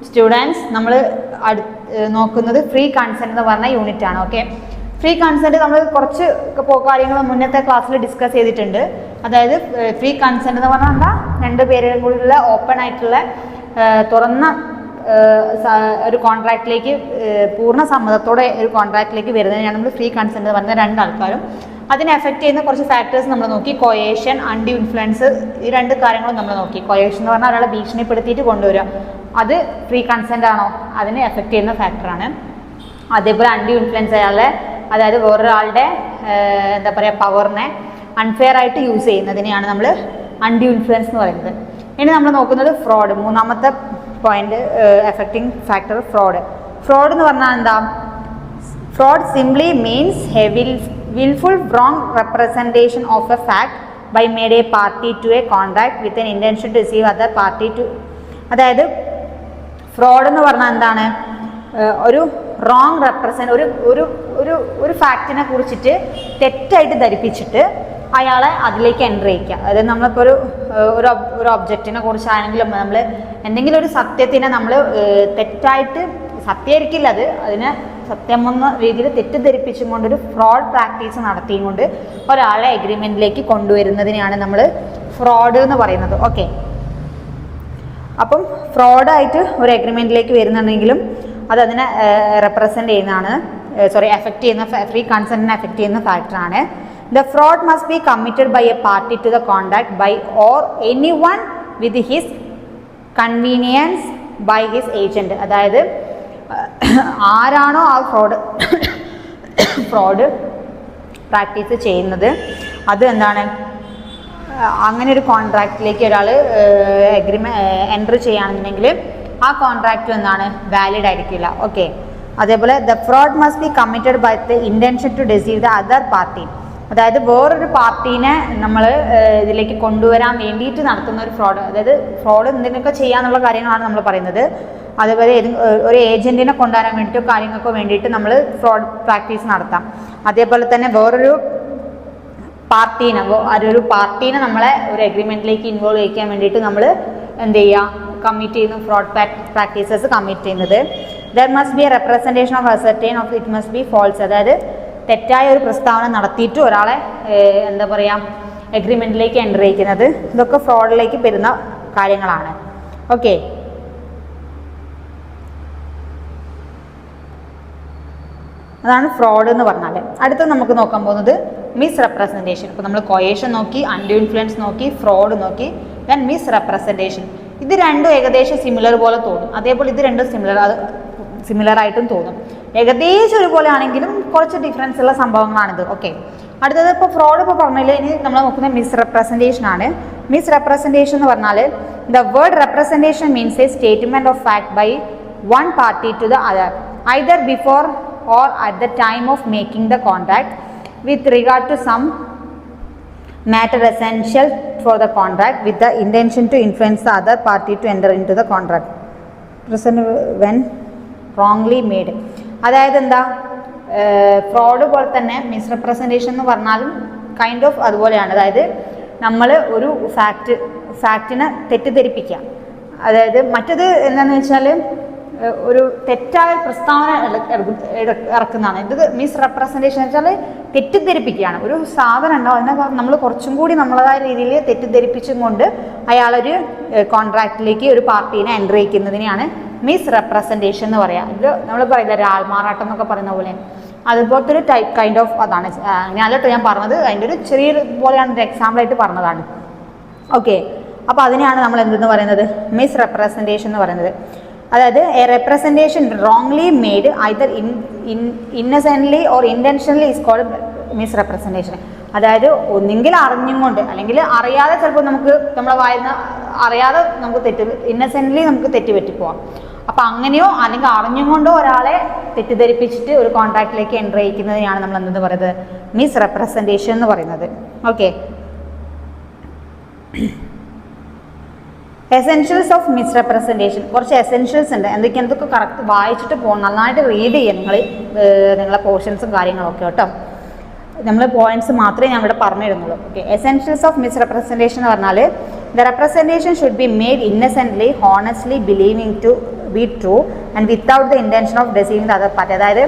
Students നമ്മൾ നോക്കുന്നത് free consent എന്ന് പറഞ്ഞ യൂണിറ്റ് ആണ്. ഓക്കെ, ഫ്രീ കൺസെൻറ്റ് നമ്മൾ കുറച്ച് കാര്യങ്ങൾ മുന്നത്തെ ക്ലാസ്സിൽ ഡിസ്കസ് ചെയ്തിട്ടുണ്ട്. അതായത് ഫ്രീ കൺസെൻറ്റ് എന്ന് പറഞ്ഞാൽ എന്താ, രണ്ട് പേരും കൂടിയുള്ള ഓപ്പൺ ആയിട്ടുള്ള തുറന്ന ഒരു കോൺട്രാക്റ്റിലേക്ക് പൂർണ്ണ സമ്മതത്തോടെ ഒരു കോൺട്രാക്റ്റിലേക്ക് വരുന്നതിനാണ് നമ്മൾ ഫ്രീ കൺസെൻറ്റ് എന്ന് പറഞ്ഞ രണ്ടാൾക്കാരും. അതിനെ എഫക്റ്റ് ചെയ്യുന്ന കുറച്ച് ഫാക്ടേഴ്സ് നമ്മൾ നോക്കി. കൊയേഷൻ, അൺഡ്യൂ ഇൻഫ്ലുവൻസ്, ഈ രണ്ട് കാര്യങ്ങളും നമ്മൾ നോക്കി. കൊയേഷൻ എന്ന് പറഞ്ഞാൽ ഒരാളെ ഭീഷണിപ്പെടുത്തിയിട്ട് കൊണ്ടുവരിക, അത് ഫ്രീ കൺസെൻ്റ് ആണോ, അതിനെ എഫക്റ്റ് ചെയ്യുന്ന ഫാക്ടറാണ്. അതേപോലെ അൺഡ്യൂ ഇൻഫ്ലുവൻസ് അയാളെ, അതായത് വേറൊരാളുടെ എന്താ പറയുക പവറിനെ അൺഫെയർ ആയിട്ട് യൂസ് ചെയ്യുന്നതിനെയാണ് നമ്മൾ അൺഡ്യൂ ഇൻഫ്ലുവൻസ് എന്ന് പറയുന്നത്. ഇനി നമ്മൾ നോക്കുന്നത് ഫ്രോഡ്, മൂന്നാമത്തെ point affecting factor fraud. Fraud എന്ന് പറഞ്ഞാൽ എന്താ, fraud simply means willful wrong representation of a fact by made a party to a contract with an intention to deceive other party to. അതായത് ഫ്രോഡ് എന്ന് പറഞ്ഞാൽ എന്താണ്, ഒരു wrong represent ഒരു ഫാക്റ്റിനെ കുറിച്ചിട്ട് തെറ്റായിട്ട് ധരിപ്പിച്ചിട്ട് അയാളെ അതിലേക്ക് എൻ്റർ ചെയ്യിക്കുക. അതായത് നമ്മളിപ്പോൾ ഒരു ഒബ്ജക്റ്റിനെ കുറിച്ചാണെങ്കിലും നമ്മൾ എന്തെങ്കിലും ഒരു സത്യത്തിനെ നമ്മൾ തെറ്റായിട്ട്, സത്യമായിരിക്കില്ല അത്, അതിനെ സത്യമെന്ന രീതിയിൽ തെറ്റിദ്ധരിപ്പിച്ചും കൊണ്ടൊരു ഫ്രോഡ് പ്രാക്ടീസ് നടത്തിയും കൊണ്ട് ഒരാളെ എഗ്രിമെൻറ്റിലേക്ക് കൊണ്ടുവരുന്നതിനെയാണ് നമ്മൾ ഫ്രോഡ് എന്ന് പറയുന്നത്. ഓക്കെ, അപ്പം ഫ്രോഡായിട്ട് ഒരു എഗ്രിമെൻറ്റിലേക്ക് വരുന്നുണ്ടെങ്കിലും അത് അതിനെ റെപ്രസെൻ്റ് ചെയ്യുന്നതാണ്, എഫക്റ്റ് ചെയ്യുന്ന, ഫ്രീ കൺസെൻറ്റിനെ എഫക്റ്റ് ചെയ്യുന്ന ഫാക്ടറാണ്. The fraud must be committed by a party to the contract by or anyone with his convenience by his agent. അതായത് ആരാണോ ആ ഫ്രോഡ് പ്രാക്ടീസ് ചെയ്യുന്നത്, അത് എന്താണ്, അങ്ങനെ ഒരു കോൺട്രാക്റ്റിലേക്ക് ഒരാൾ എൻ്റർ ചെയ്യുകയാണെന്നുണ്ടെങ്കിൽ ആ കോൺട്രാക്റ്റ് എന്താണ്, വാലിഡ് ആയിരിക്കില്ല. ഓക്കെ, അതേപോലെ the fraud must be committed by the intention to deceive the other party. അതായത് വേറൊരു പാർട്ടീനെ നമ്മൾ ഇതിലേക്ക് കൊണ്ടുവരാൻ വേണ്ടിയിട്ട് നടത്തുന്ന ഒരു ഫ്രോഡ്. അതായത് ഫ്രോഡ് എന്തിനൊക്കെ ചെയ്യാന്നുള്ള കാര്യങ്ങളാണ് നമ്മൾ പറയുന്നത്. അതേപോലെ ഒരു ഏജൻറ്റിനെ കൊണ്ടുവരാൻ വേണ്ടിയിട്ടോ കാര്യങ്ങൾക്കോ വേണ്ടിയിട്ട് നമ്മൾ ഫ്രോഡ് പ്രാക്ടീസ് നടത്താം. അതേപോലെ തന്നെ വേറൊരു പാർട്ടീനെ നമ്മളെ ഒരു എഗ്രിമെൻറ്റിലേക്ക് ഇൻവോൾവ് ചെയ്യിക്കാൻ വേണ്ടിയിട്ട് നമ്മൾ എന്ത് ചെയ്യുക, കമ്മിറ്റ് ചെയ്യുന്നു, ഫ്രോഡ് പ്രാക്ടീസസ് കമ്മിറ്റ് ചെയ്യുന്നത്. There must be a representation of ascertain of it must be false. അതായത് തെറ്റായ ഒരു പ്രസ്താവന നടത്തിയിട്ട് ഒരാളെ എന്താ പറയുക എഗ്രിമെൻറ്റിലേക്ക് എൻ്റർ ചെയ്യിക്കുന്നത്, ഇതൊക്കെ ഫ്രോഡിലേക്ക് വരുന്ന കാര്യങ്ങളാണ്. ഓക്കെ, അതാണ് ഫ്രോഡ് എന്ന് പറഞ്ഞാൽ. അടുത്ത് നമുക്ക് നോക്കാൻ പോകുന്നത് മിസ് റെപ്രസെൻറ്റേഷൻ. ഇപ്പോൾ നമ്മൾ കൊയേഷൻ നോക്കി, അൺഡ്യൂ ഇൻഫ്ലുവൻസ് നോക്കി, ഫ്രോഡ് നോക്കി, ദെൻ മിസ് റെപ്രസെൻറ്റേഷൻ. ഇത് രണ്ടും ഏകദേശം സിമിലർ പോലെ തോന്നും. അതേപോലെ ഇത് രണ്ടും സിമിലർ ആയിട്ടും തോന്നും. ഏകദേശം ഒരുപോലെ ആണെങ്കിലും കുറച്ച് ഡിഫറൻസ് ഉള്ള സംഭവങ്ങളാണിത്. ഓക്കെ, അടുത്തത് ഇപ്പോൾ ഫ്രോഡ് ഇപ്പോൾ പറഞ്ഞില്ല, ഇനി നമ്മൾ നോക്കുന്നത് മിസ് റെപ്രസെൻറ്റേഷൻ ആണ്. മിസ് റെപ്രസെൻറ്റേഷൻ എന്ന് പറഞ്ഞാൽ the word representation means a statement of fact by one party to the other either before or at the time of making the contract with regard to some matter essential for the contract with the intention to influence the other party to enter into the contract present when wrongly made. അതായത് എന്താ, fraud പോലെ തന്നെ miss representation എന്ന് പറഞ്ഞാലും kind of അതുപോലെയാണ്. അതായത് നമ്മൾ ഒരു ഫാക്റ്റിനെ തെറ്റിദ്ധരിപ്പിക്കുക. അതായത് മറ്റത് എന്താണെന്ന് വെച്ചാൽ ഒരു തെറ്റായ പ്രസ്താവന ഇറക്കുന്നതാണ്. ഇത് മിസ് റെപ്രസെൻറ്റേഷൻ എന്ന് വെച്ചാൽ തെറ്റിദ്ധരിപ്പിക്കുകയാണ്. ഒരു സാധനം ഉണ്ടാവും, അതിനെ നമ്മൾ കുറച്ചും കൂടി നമ്മളതായ രീതിയിൽ തെറ്റിദ്ധരിപ്പിച്ചും കൊണ്ട് അയാളൊരു കോൺട്രാക്റ്റിലേക്ക് ഒരു പാർട്ടീനെ എൻ്റർ ചെയ്യിക്കുന്നതിനെയാണ് മിസ് റെപ്രസെൻറ്റേഷൻ എന്ന് പറയുക. ഇത് നമ്മൾ പറയില്ല ഒരാൾമാറാട്ടം എന്നൊക്കെ പറയുന്ന പോലെ, അതുപോലത്തെ ഒരു കൈൻഡ് ഓഫ് അതാണ്. ഞാനല്ലോ ഞാൻ പറഞ്ഞത് അതിൻ്റെ ഒരു ചെറിയൊരു പോലെയാണ് ഒരു എക്സാമ്പിളായിട്ട് പറഞ്ഞതാണ്. ഓക്കെ, അപ്പോൾ അതിനെയാണ് നമ്മൾ എന്തെന്ന് പറയുന്നത്, മിസ് റെപ്രസെൻറ്റേഷൻ എന്ന് പറയുന്നത്. അതായത് a representation wrongly made either innocently or intentionally is called misrepresentation. അതായത് ഒന്നെങ്കിൽ അറിഞ്ഞും കൊണ്ട് അല്ലെങ്കിൽ അറിയാതെ, ചിലപ്പോൾ നമുക്ക് നമ്മളെ വായന അറിയാതെ നമുക്ക് ഇന്നസെൻ്റ്ലി നമുക്ക് തെറ്റുപറ്റിപ്പോവാം. അപ്പോൾ അങ്ങനെയോ അല്ലെങ്കിൽ അറിഞ്ഞും കൊണ്ടോ ഒരാളെ തെറ്റിദ്ധരിപ്പിച്ചിട്ട് ഒരു കോൺട്രാക്റ്റിലേക്ക് എൻ്റർ ചെയ്യിക്കുന്നതിനാണ് നമ്മൾ എന്തെന്ന് പറയുന്നത്, മിസ് റെപ്രസെൻറ്റേഷൻ എന്ന് പറയുന്നത്. Okay, essentials of miss representation. കുറച്ച് എസെൻഷ്യൽസ് ഉണ്ട്. എന്തൊക്കെ കറക്റ്റ് വായിച്ചിട്ട് പോകണം, നന്നായിട്ട് റീഡ് ചെയ്യുക നിങ്ങളെ പോർഷൻസും കാര്യങ്ങളൊക്കെ കേട്ടോ. നമ്മൾ പോയിന്റ്സ് മാത്രമേ ഞാൻ ഇവിടെ പറഞ്ഞു തരുന്നുള്ളൂ. Okay, essentials of misrepresentation എന്ന് പറഞ്ഞാൽ the representation should be made innocently honestly believing to be true and without the intention of deceiving the other party. അതായത്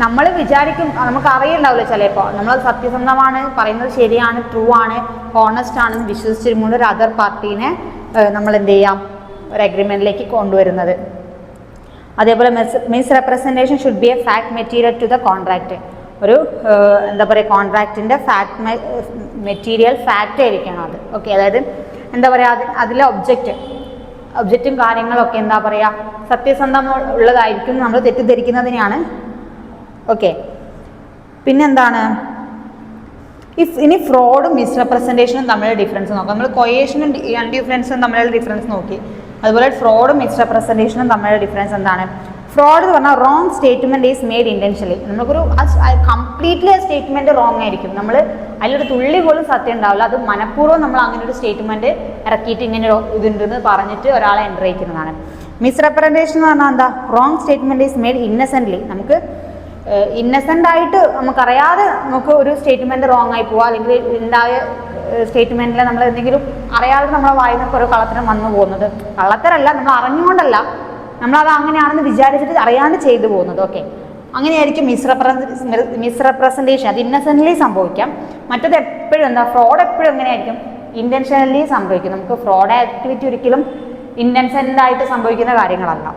നമ്മൾ വിചാരിക്കും, നമുക്ക് അറിയുണ്ടാവില്ല ചിലപ്പോൾ നമ്മൾ സത്യസന്ധമാണ്, പറയുന്നത് ശരിയാണ്, ട്രൂ ആണ്, ഹോണസ്റ്റ് ആണെന്ന് വിശ്വസിച്ചിരുമ്പോൾ ഒരു അതർ പാർട്ടീനെ നമ്മൾ എന്ത് ചെയ്യാം, ഒരു അഗ്രിമെൻറ്റിലേക്ക് കൊണ്ടുവരുന്നത്. അതേപോലെ misrepresentation should be a fact material to the contract. ഒരു എന്താ പറയുക, കോൺട്രാക്റ്റിൻ്റെ മെറ്റീരിയൽ ഫാക്റ്റ് ആയിരിക്കണം അത്. ഓക്കെ, അതായത് എന്താ പറയുക, അതിലെ ഒബ്ജക്റ്റും കാര്യങ്ങളൊക്കെ എന്താ പറയുക സത്യസന്ധം ഉള്ളതായിരിക്കും നമ്മൾ തെറ്റിദ്ധരിക്കുന്നതിനെയാണ്. ഓക്കെ, പിന്നെന്താണ്, ഇനി ഫ്രോഡും മിസ്റെപ്രസെൻറ്റേഷനും തമ്മിലുള്ള ഡിഫറൻസ് നോക്കാം. നമ്മൾ കൊയേഷനും അൺഡിഫറൻസും തമ്മിലുള്ള ഡിഫറൻസ് നോക്കി. അതുപോലെ ഫ്രോഡും മിസ്റെപ്രസെൻറ്റേഷനും തമ്മിലുള്ള ഡിഫറൻസ് എന്താണ്? ഫ്രോഡ് എന്ന് പറഞ്ഞാൽ wrong statement is made intentionally. നമുക്കൊരു കംപ്ലീറ്റ്ലി ആ സ്റ്റേറ്റ്മെൻറ്റ് റോങ് ആയിരിക്കും, നമ്മൾ അതിലൊരു തുള്ളി പോലും സത്യം ഉണ്ടാവില്ല, അത് മനഃപൂർവ്വം നമ്മൾ അങ്ങനെ ഒരു സ്റ്റേറ്റ്മെൻറ്റ് ഇറക്കിയിട്ട് ഇങ്ങനെ ഇതുണ്ടെന്ന് പറഞ്ഞിട്ട് ഒരാളെ എൻ്റർ ചെയ്യിക്കുന്നതാണ്. മിസ്റെപ്രസെൻറ്റേഷൻ എന്ന് പറഞ്ഞാൽ എന്താ? Wrong statement is made innocently. നമുക്ക് ഇന്നസെൻ്റ് ആയിട്ട് നമുക്കറിയാതെ നമുക്ക് ഒരു സ്റ്റേറ്റ്മെൻറ്റ് റോങ് ആയി പോവുക, അല്ലെങ്കിൽ ഉണ്ടായ സ്റ്റേറ്റ്മെൻറ്റിൽ നമ്മൾ എന്തെങ്കിലും അറിയാതെ നമ്മളെ വായിൽ നിന്നൊക്കെ ഒരു കള്ളത്തരം വന്നു പോകുന്നത്. കള്ളത്തരമല്ല, നമ്മൾ അറിഞ്ഞുകൊണ്ടല്ല, നമ്മളത് അങ്ങനെയാണെന്ന് വിചാരിച്ചിട്ട് അറിയാണ്ട് ചെയ്തു പോകുന്നത്. ഓക്കെ, അങ്ങനെയായിരിക്കും മിസ്റെപ്രസെൻറ്റേഷൻ. അത് ഇന്നസെൻ്റ്ലി സംഭവിക്കാം. മറ്റത് എപ്പോഴും എന്താ, ഫ്രോഡ് എപ്പോഴും എങ്ങനെയായിരിക്കും, ഇൻറ്റൻഷനലി സംഭവിക്കും. നമുക്ക് ഫ്രോഡ് ആക്ടിവിറ്റി ഒരിക്കലും ഇൻറ്റൻഷനൽ ആയിട്ട് സംഭവിക്കുന്ന കാര്യങ്ങളല്ല.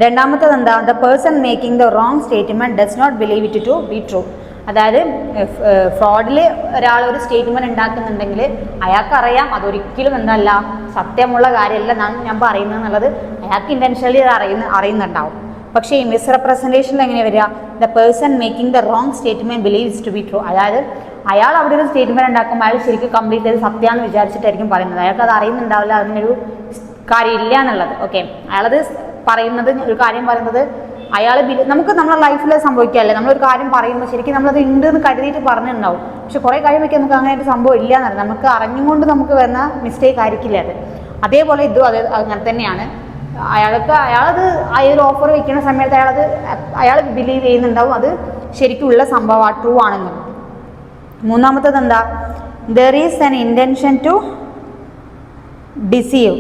രണ്ടാമത്തത് എന്താ? The person making the wrong statement does not believe it to be true. അതായത് ഫ്രോഡിൽ ഒരാൾ ഒരു സ്റ്റേറ്റ്മെൻറ്റ് ഉണ്ടാക്കുന്നുണ്ടെങ്കിൽ അയാൾക്കറിയാം അതൊരിക്കലും എന്തല്ല, സത്യമുള്ള കാര്യമല്ല ഞാൻ പറയുന്നത് എന്നുള്ളത് അയാൾക്ക് ഇൻറ്റൻഷനലി അത് അറിയുന്നുണ്ടാവും. പക്ഷേ ഈ മിസ്റെപ്രസെൻറ്റേഷനിൽ എങ്ങനെ വരിക? The person making the wrong statement believes to be true. അതായത് അയാൾ അവിടെ ഒരു സ്റ്റേറ്റ്മെൻറ്റ് ഉണ്ടാക്കുമ്പോൾ അയാൾ ശരിക്കും കംപ്ലീറ്റ് ചെയ്ത് സത്യമാണെന്ന് വിചാരിച്ചിട്ടായിരിക്കും പറയുന്നത്. അയാൾക്ക് അത് അറിയുന്നുണ്ടാവില്ല അതിനൊരു കാര്യമില്ല എന്നുള്ളത്. ഓക്കെ, അയാളത് പറയുന്നത്, ഒരു കാര്യം പറയുന്നത് അയാൾ നമുക്ക് നമ്മുടെ ലൈഫിൽ സംഭവിക്കാമല്ലേ, നമ്മളൊരു കാര്യം പറയുമ്പോൾ ശരിക്കും നമ്മളത് ഉണ്ട് എന്ന് കരുതിയിട്ട് പറഞ്ഞിട്ടുണ്ടാവും. പക്ഷെ കുറേ കഴിയുമ്പോൾ നമുക്ക് അങ്ങനെ ഒരു സംഭവം ഇല്ല എന്നല്ല, നമുക്ക് അറിഞ്ഞുകൊണ്ട് നമുക്ക് വരുന്ന മിസ്റ്റേക്ക് ആയിരിക്കില്ല അത്. അതേപോലെ ഇതും അങ്ങനെ തന്നെയാണ്. അയാളത് ആ ഒരു ഓഫർ വയ്ക്കുന്ന സമയത്ത് അയാൾ ബിലീവ് ചെയ്യുന്നുണ്ടാവും അത് ശരിക്കുള്ള സംഭവം, ട്രൂ ആണെന്നുള്ളത്. മൂന്നാമത്തത് എന്താ? There is an intention to deceive.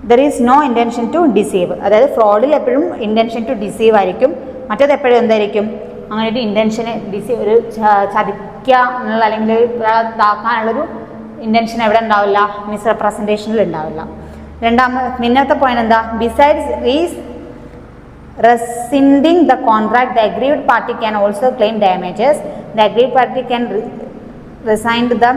There is no intention to deceive. അതായത് ഫ്രോഡിൽ എപ്പോഴും ഇൻറ്റൻഷൻ ടു ഡിസീവ് ആയിരിക്കും. മറ്റേത് എപ്പോഴും എന്തായിരിക്കും, അങ്ങനെ ഒരു ഇൻറ്റൻഷന് ഒരു ചതിക്കുക എന്നുള്ള അല്ലെങ്കിൽ ഇതാക്കാനുള്ളൊരു ഇൻറ്റൻഷൻ എവിടെ ഉണ്ടാവില്ല, മിസ്റെപ്രസെൻറ്റേഷനിൽ ഉണ്ടാവില്ല. പിന്നത്തെ പോയിന്റ് എന്താ? Besides rescinding the contract, the aggrieved party can also claim damages. The aggrieved party can rescind the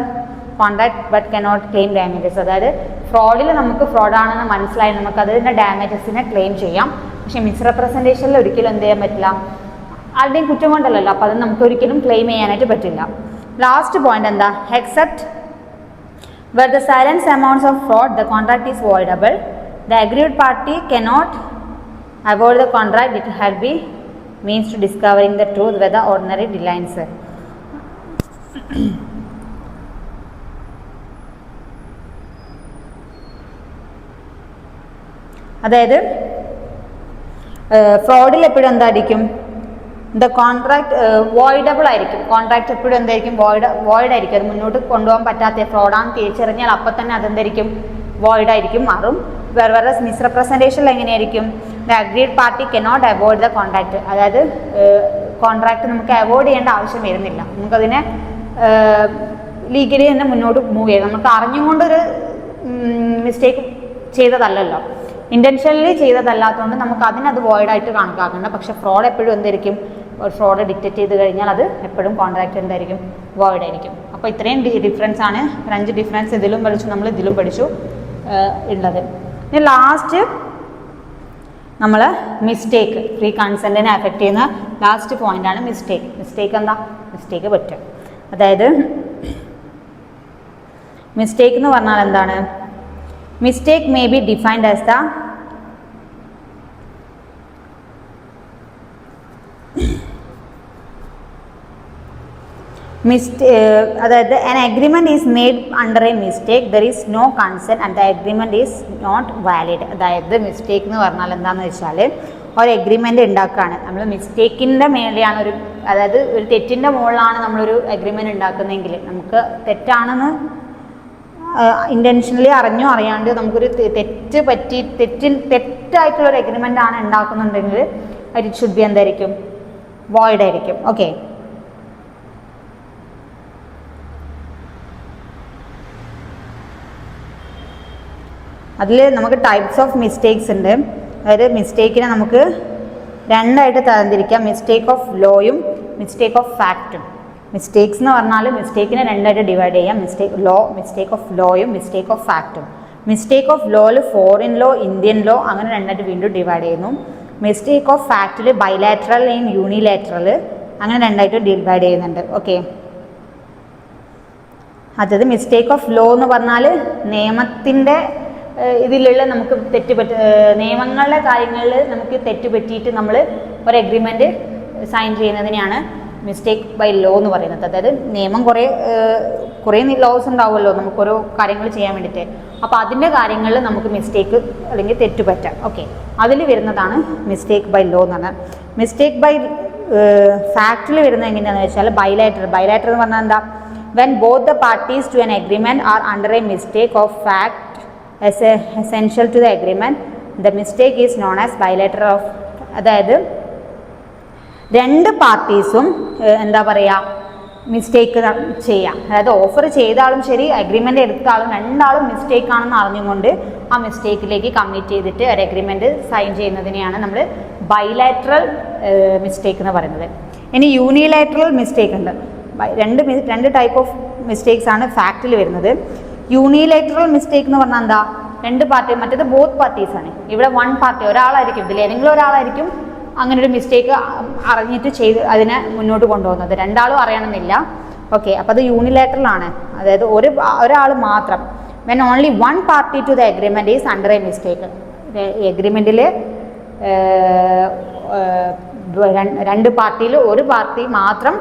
contract but cannot claim damages. അതായത് ഫ്രോഡിൽ നമുക്ക് ഫ്രോഡാണെന്ന് മനസ്സിലായി നമുക്ക് അതിൻ്റെ ഡാമേജസിനെ ക്ലെയിം ചെയ്യാം. പക്ഷേ മിസ്റെപ്രസെൻറ്റേഷനിൽ ഒരിക്കലും എന്ത് ചെയ്യാൻ പറ്റില്ല, ആരുടെയും കുറ്റം കൊണ്ടല്ലല്ലോ, അപ്പോൾ അത് നമുക്ക് ഒരിക്കലും ക്ലെയിം ചെയ്യാനായിട്ട് പറ്റില്ല. ലാസ്റ്റ് പോയിന്റ് എന്താ? Except where the silence amounts of fraud, the contract is voidable. The aggrieved party cannot avoid the contract. It has be means to discovering the truth whether ordinary deadlines. അതായത് ഫ്രോഡിൽ എപ്പോഴും എന്തായിരിക്കും, the contract voidable ആയിരിക്കും. Contract എപ്പോഴും എന്തായിരിക്കും, void ആയിരിക്കും. അത് മുന്നോട്ട് കൊണ്ടുപോകാൻ പറ്റാത്ത ഫ്രോഡാണെന്ന് തിരിച്ചറിഞ്ഞാൽ അപ്പം തന്നെ അതെന്തായിരിക്കും, വോയിഡ് ആയിരിക്കും, മാറും. വേറെ മിസ്റെപ്രസെൻറ്റേഷനിൽ എങ്ങനെയായിരിക്കും? The agreed party cannot avoid the contract. അതായത് കോൺട്രാക്ട് നമുക്ക് അവോയ്ഡ് ചെയ്യേണ്ട ആവശ്യം വരുന്നില്ല, നമുക്കതിനെ ലീഗലി തന്നെ മുന്നോട്ട് മൂവ് ചെയ്യാം. നമുക്ക് അറിഞ്ഞുകൊണ്ടൊരു മിസ്റ്റേക്ക് ചെയ്തതല്ലല്ലോ, ഇൻറ്റൻഷനലി ചെയ്തതല്ലാത്തതുകൊണ്ട് നമുക്ക് അതിനത് വോയിഡായിട്ട് കണക്കാക്കേണ്ട. പക്ഷേ ഫ്രോഡ് എപ്പോഴും എന്തായിരിക്കും, ഫ്രോഡ് ഡിറ്റക്റ്റ് ചെയ്ത് കഴിഞ്ഞാൽ അത് എപ്പോഴും കോൺട്രാക്ട് എന്തായിരിക്കും, വോയിഡ് ആയിരിക്കും. അപ്പോൾ ഇത്രയും ഡിഫറൻസ് ആണ്, 5 ഡിഫറൻസ് ഇതിലും പഠിച്ചു, നമ്മൾ ഇതിലും പഠിച്ചു ഉള്ളത്. ഇനി ലാസ്റ്റ് നമ്മൾ മിസ്റ്റേക്ക്, ഫ്രീ കൺസെൻറ്റിനെ അഫക്റ്റ് ചെയ്യുന്ന ലാസ്റ്റ് പോയിൻ്റാണ് മിസ്റ്റേക്ക്. മിസ്റ്റേക്ക് എന്താ? മിസ്റ്റേക്ക് പറ്റും. അതായത് മിസ്റ്റേക്ക് എന്ന് പറഞ്ഞാൽ എന്താണ്? Mistake may be defined as the അതായത് an agreement is made under a mistake, there is no consent and the agreement is not valid. അതായത് മിസ്റ്റേക്ക് എന്ന് പറഞ്ഞാൽ എന്താണെന്ന് വെച്ചാൽ ഒരു എഗ്രിമെൻ്റ് ഉണ്ടാക്കുകയാണ് നമ്മൾ, മിസ്റ്റേക്കിൻ്റെ മേലെയാണ് അതായത് ഒരു തെറ്റിൻ്റെ മുകളിലാണ് നമ്മളൊരു എഗ്രിമെൻ്റ് ഉണ്ടാക്കുന്നതെങ്കിൽ നമുക്ക് തെറ്റാണെന്ന് ഇൻറ്റൻഷനലി അറിഞ്ഞോ അറിയാണ്ട് നമുക്കൊരു തെറ്റ് തെറ്റായിട്ടുള്ള ഒരു എഗ്രിമെൻ്റ് ആണ് ഉണ്ടാക്കുന്നുണ്ടെങ്കിൽ ഇറ്റ് ഷുഡ് ബി എന്തായിരിക്കും, വോയിഡ് ആയിരിക്കും. ഓക്കെ, അതിൽ നമുക്ക് ടൈപ്സ് ഓഫ് മിസ്റ്റേക്സ് ഉണ്ട്. അതായത് മിസ്റ്റേക്കിനെ നമുക്ക് രണ്ടായിട്ട് തരംതിരിക്കാം, മിസ്റ്റേക്ക് ഓഫ് ലോയും മിസ്റ്റേക്ക് ഓഫ് ഫാക്റ്റും. മിസ്റ്റേക്സ് എന്ന് പറഞ്ഞാൽ മിസ്റ്റേക്കിനെ രണ്ടായിട്ട് ഡിവൈഡ് ചെയ്യാം, മിസ്റ്റേക്ക് ഓഫ് ലോയും മിസ്റ്റേക്ക് ഓഫ് ഫാക്റ്റും. മിസ്റ്റേക്ക് ഓഫ് ലോയിൽ ഫോറിൻ ലോ, ഇന്ത്യൻ ലോ അങ്ങനെ രണ്ടായിട്ട് വീണ്ടും ഡിവൈഡ് ചെയ്യുന്നു. മിസ്റ്റേക്ക് ഓഫ് ഫാക്റ്റിൽ ബൈലാറ്ററൽ ആൻഡ് യൂണിലാറ്ററൽ അങ്ങനെ രണ്ടായിട്ട് ഡിവൈഡ് ചെയ്യുന്നുണ്ട്. ഓക്കെ, അതായത് മിസ്റ്റേക്ക് ഓഫ് ലോ എന്ന് പറഞ്ഞാൽ നിയമത്തിൻ്റെ ഇതിലുള്ള നമുക്ക് നിയമങ്ങളുടെ കാര്യങ്ങളിൽ നമുക്ക് തെറ്റുപറ്റിയിട്ട് നമ്മൾ ഒരു എഗ്രിമെൻ്റ് സൈൻ ചെയ്യുന്നതിനെയാണ് മിസ്റ്റേക്ക് ബൈ ലോ എന്ന് പറയുന്നത്. അതായത് നിയമം കുറേ ലോസ് ഉണ്ടാവുമല്ലോ നമുക്കൊരു കാര്യങ്ങൾ ചെയ്യാൻ വേണ്ടിയിട്ട്. അപ്പോൾ അതിൻ്റെ കാര്യങ്ങളിൽ നമുക്ക് മിസ്റ്റേക്ക് അല്ലെങ്കിൽ തെറ്റുപറ്റാം. ഓക്കെ, അതിൽ വരുന്നതാണ് മിസ്റ്റേക്ക് ബൈ ലോ എന്ന് പറഞ്ഞാൽ. മിസ്റ്റേക്ക് ബൈ ഫാക്റ്റിൽ വരുന്നത് എങ്ങനെയാണെന്ന് വെച്ചാൽ ബൈലാറ്ററൽ എന്ന് പറഞ്ഞാൽ എന്താ, when both the parties to an agreement are under a mistake of fact essential to the agreement, the mistake is known as bilateral of. അതായത് രണ്ട് പാർട്ടീസും എന്താ പറയുക, മിസ്റ്റേക്ക് ചെയ്യാം. അതായത് ഓഫർ ചെയ്ത ആളും ശരി അഗ്രിമെൻ്റ് എടുത്ത ആളും രണ്ടാളും മിസ്റ്റേക്ക് ആണെന്ന് അറിഞ്ഞുകൊണ്ട് ആ മിസ്റ്റേക്കിലേക്ക് കമ്മിറ്റ് ചെയ്തിട്ട് ഒരു അഗ്രിമെൻറ്റ് സൈൻ ചെയ്യുന്നതിനെയാണ് നമ്മൾ ബൈലാറ്ററൽ മിസ്റ്റേക്ക് എന്ന് പറയുന്നത്. ഇനി യൂണിലാറ്ററൽ മിസ്റ്റേക്ക് ഉണ്ട്. രണ്ട് ടൈപ്പ് ഓഫ് മിസ്റ്റേക്സ് ആണ് ഫാക്റ്റിൽ വരുന്നത്. യൂണിലാറ്ററൽ മിസ്റ്റേക്ക് എന്ന് പറഞ്ഞാൽ എന്താ, രണ്ട് പാർട്ടി, മറ്റേത് ബോത്ത് പാർട്ടീസാണ്. ഇവിടെ വൺ പാർട്ടി ഒരാളായിരിക്കും, ഇതിൽ ഏതെങ്കിലും ഒരാളായിരിക്കും അങ്ങനെ ഒരു മിസ്റ്റേക്ക് അറിഞ്ഞിട്ട് അതിനെ മുന്നോട്ട് കൊണ്ടുപോകുന്നത്, രണ്ടാളും അറിയണമെന്നില്ല. ഓക്കെ, അപ്പോൾ അത് യൂണിലാറ്ററൽ ആണ്. അതായത് ഒരാൾ മാത്രം. When only one party to the agreement is under a mistake. എഗ്രിമെൻറ്റിൽ രണ്ട് പാർട്ടിയിൽ ഒരു പാർട്ടി മാത്രം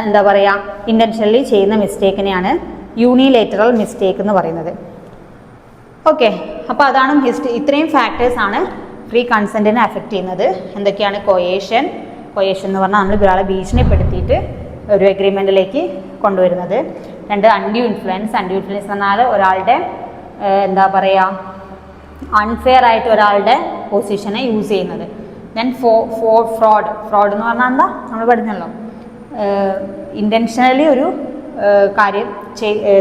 എന്താ പറയുക ഇൻറ്റൻഷനലി ചെയ്യുന്ന മിസ്റ്റേക്കിനെയാണ് യൂണിലേറ്ററൽ മിസ്റ്റേക്ക് എന്ന് പറയുന്നത്. ഓക്കെ, അപ്പോൾ അതാണ് ഇത്രയും ഫാക്ടേഴ്സാണ് ഫ്രീ കൺസെൻറ്റിനെ അഫക്റ്റ് ചെയ്യുന്നത്. എന്തൊക്കെയാണ്? കൊയേഷൻ എന്ന് പറഞ്ഞാൽ നമ്മൾ ഒരാളെ ഭീഷണിപ്പെടുത്തിയിട്ട് ഒരു എഗ്രിമെൻറ്റിലേക്ക് കൊണ്ടുവരുന്നത്. രണ്ട്, അൺഡ്യൂ ഇൻഫ്ലുവൻസ് എന്ന് പറഞ്ഞാൽ ഒരാളുടെ എന്താ പറയുക അൺഫെയർ ആയിട്ട് ഒരാളുടെ പൊസിഷനെ യൂസ് ചെയ്യുന്നത്. ദെൻ ഫ്രോഡ് എന്ന് പറഞ്ഞാൽ എന്താ, നമ്മൾ പഠിച്ചല്ലോ, ഇൻറ്റൻഷനലി ഒരു കാര്യം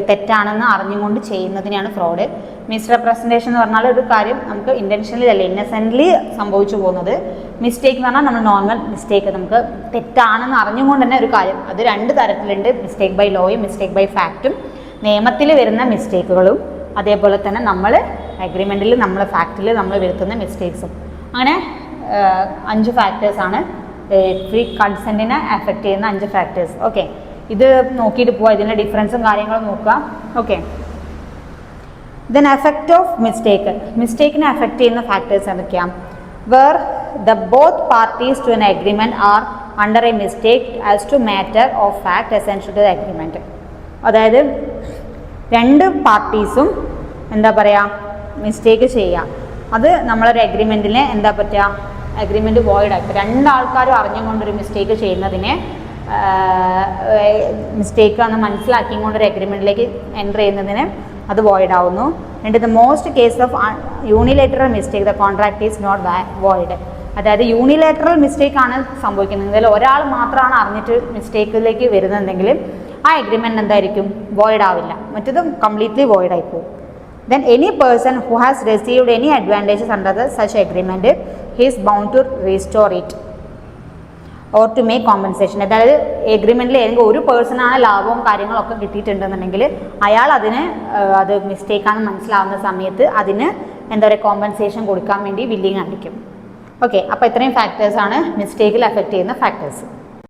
തെറ്റാണെന്ന് അറിഞ്ഞുകൊണ്ട് ചെയ്യുന്നതിനെയാണ് ഫ്രോഡ്. മിസ്റെപ്രസെൻറ്റേഷൻ എന്ന് പറഞ്ഞാൽ ഒരു കാര്യം നമുക്ക് ഇൻറ്റൻഷനലി അല്ല ഇന്നസെൻ്റ്ലി സംഭവിച്ചു പോകുന്നത്. മിസ്റ്റേക്ക് എന്ന് പറഞ്ഞാൽ നമ്മൾ നോർമൽ മിസ്റ്റേക്ക്, നമുക്ക് തെറ്റാണെന്ന് അറിഞ്ഞുകൊണ്ട് തന്നെ ഒരു കാര്യം. അത് രണ്ട് തരത്തിലുണ്ട്, മിസ്റ്റേക്ക് ബൈ ലോയും മിസ്റ്റേക്ക് ബൈ ഫാക്റ്റും. നിയമത്തിൽ വരുന്ന മിസ്റ്റേക്കുകളും അതേപോലെ തന്നെ നമ്മൾ അഗ്രിമെൻറ്റിൽ നമ്മൾ ഫാക്റ്റിൽ നമ്മൾ വരുത്തുന്ന മിസ്റ്റേക്സും. അങ്ങനെ 5 ഫാക്ടേഴ്സാണ് ഫ്രീ കൺസെൻറ്റിനെ അഫക്റ്റ് ചെയ്യുന്ന 5 ഫാക്ടേഴ്സ്. ഓക്കെ, ഇത് നോക്കിയിട്ട് പോവാം, ഇതിൻ്റെ ഡിഫറൻസും കാര്യങ്ങളും നോക്കാം. ഓക്കെ, ദെൻ എഫക്റ്റ് ഓഫ് മിസ്റ്റേക്കിനെ അഫക്റ്റ് ചെയ്യുന്ന ഫാക്ടേഴ്സ് എന്തൊക്കെയാണ്? Where the both parties to an agreement are under a mistake as to matter of fact essential to the agreement. അതായത് രണ്ട് പാർട്ടീസും എന്താ പറയുക മിസ്റ്റേക്ക് ചെയ്യുക, അത് നമ്മളൊരു അഗ്രിമെൻറ്റിനെ എന്താ പറ്റുക, അഗ്രിമെൻറ്റ് വോയിഡ് ആക്കുക. രണ്ടാൾക്കാരും അറിഞ്ഞുകൊണ്ടൊരു മിസ്റ്റേക്ക് ചെയ്യുന്നതിനെ മിസ്റ്റേക്കാണെന്ന് മനസ്സിലാക്കിയും ഒരു അഗ്രിമെൻറ്റിലേക്ക് എൻ്റർ ചെയ്യുന്നതിന് അത് വോയിഡ് ആവുന്നു. And the most case of unilateral mistake the contract is not void. അതായത് യൂണിലേറ്ററൽ മിസ്റ്റേക്ക് ആണ് സംഭവിക്കുന്നത്, ഇതിൽ ഒരാൾ മാത്രമാണ് അറിഞ്ഞിട്ട് മിസ്റ്റേക്കിലേക്ക് വരുന്നതെങ്കിൽ ആ എഗ്രിമെൻറ്റ് എന്തായിരിക്കും, വോയിഡ് ആവില്ല, മറ്റത് കംപ്ലീറ്റ്ലി വോയിഡ് ആയിപ്പോവും. Then any person who has received any advantages under such agreement, he is bound to restore it or to make compensation. അതായത് എഗ്രിമെൻറ്റിൽ ഏതെങ്കിലും ഒരു പേഴ്സണാണ് ലാഭവും കാര്യങ്ങളൊക്കെ കിട്ടിയിട്ടുണ്ടെന്നുണ്ടെങ്കിൽ അയാൾ അത് മിസ്റ്റേക്കാണെന്ന് മനസ്സിലാവുന്ന സമയത്ത് അതിന് എന്താ പറയുക കോമ്പൻസേഷൻ കൊടുക്കാൻ വേണ്ടി വില്ലിങ് ആയിരിക്കും. ഓക്കെ, അപ്പോൾ ഇത്രയും ഫാക്ടേഴ്സാണ് മിസ്റ്റേക്കിൽ അഫക്റ്റ് ചെയ്യുന്ന ഫാക്ടേഴ്സ്.